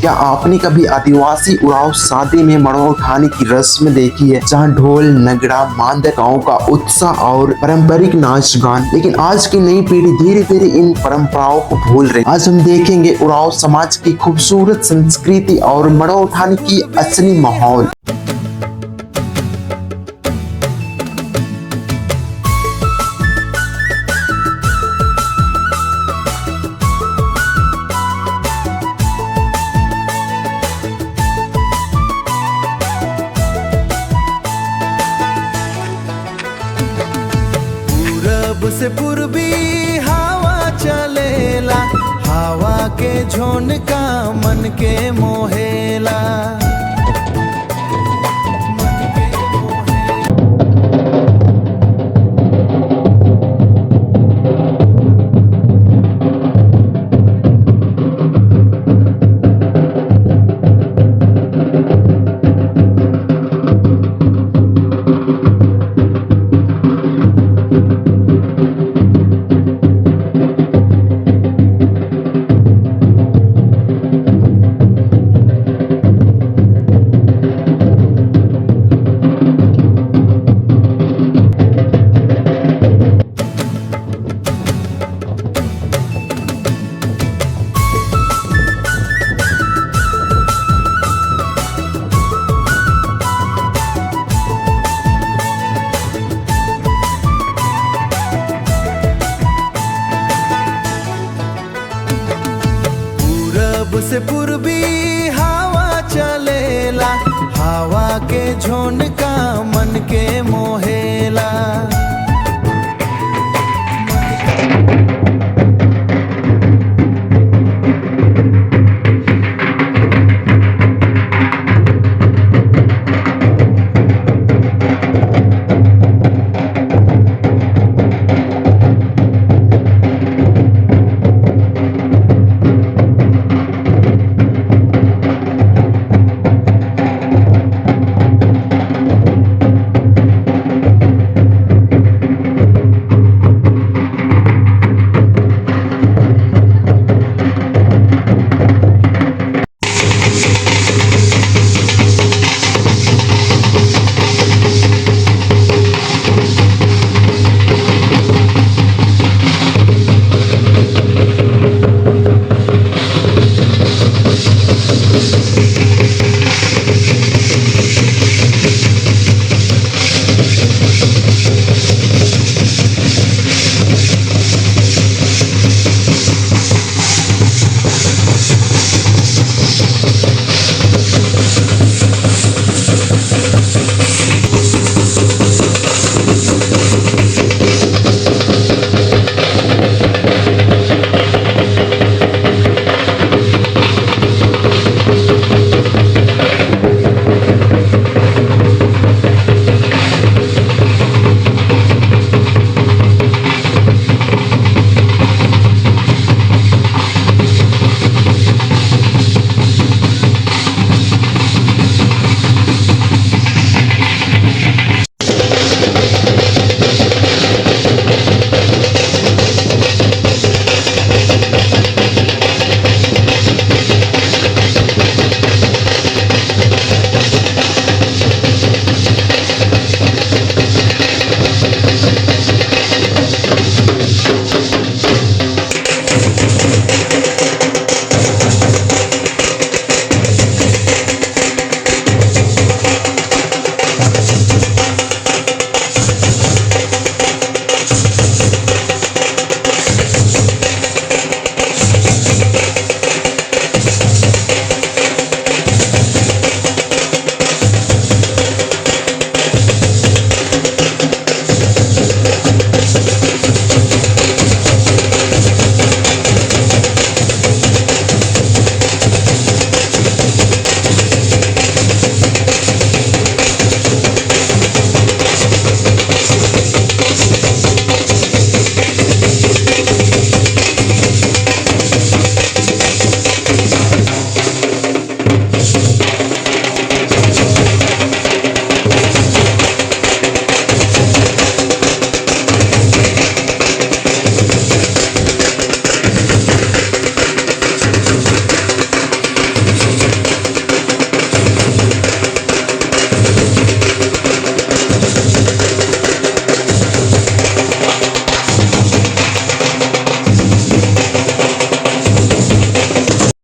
क्या आपने कभी आदिवासी उरांव शादी में मड़वा उठाने की रस्म देखी है, जहां ढोल नगड़ा मांदर गाँव का उत्साह और पारंपरिक नाच गान। लेकिन आज की नई पीढ़ी धीरे धीरे इन परंपराओं को भूल रही। आज हम देखेंगे उरांव समाज की खूबसूरत संस्कृति और मड़वा उठाने की असली माहौल। पूरब से पूर्वी हवा चलेला, हवा के झोंका मन के मोहेला। पूरब से पूर्वी हवा चलेला, हवा के झोंका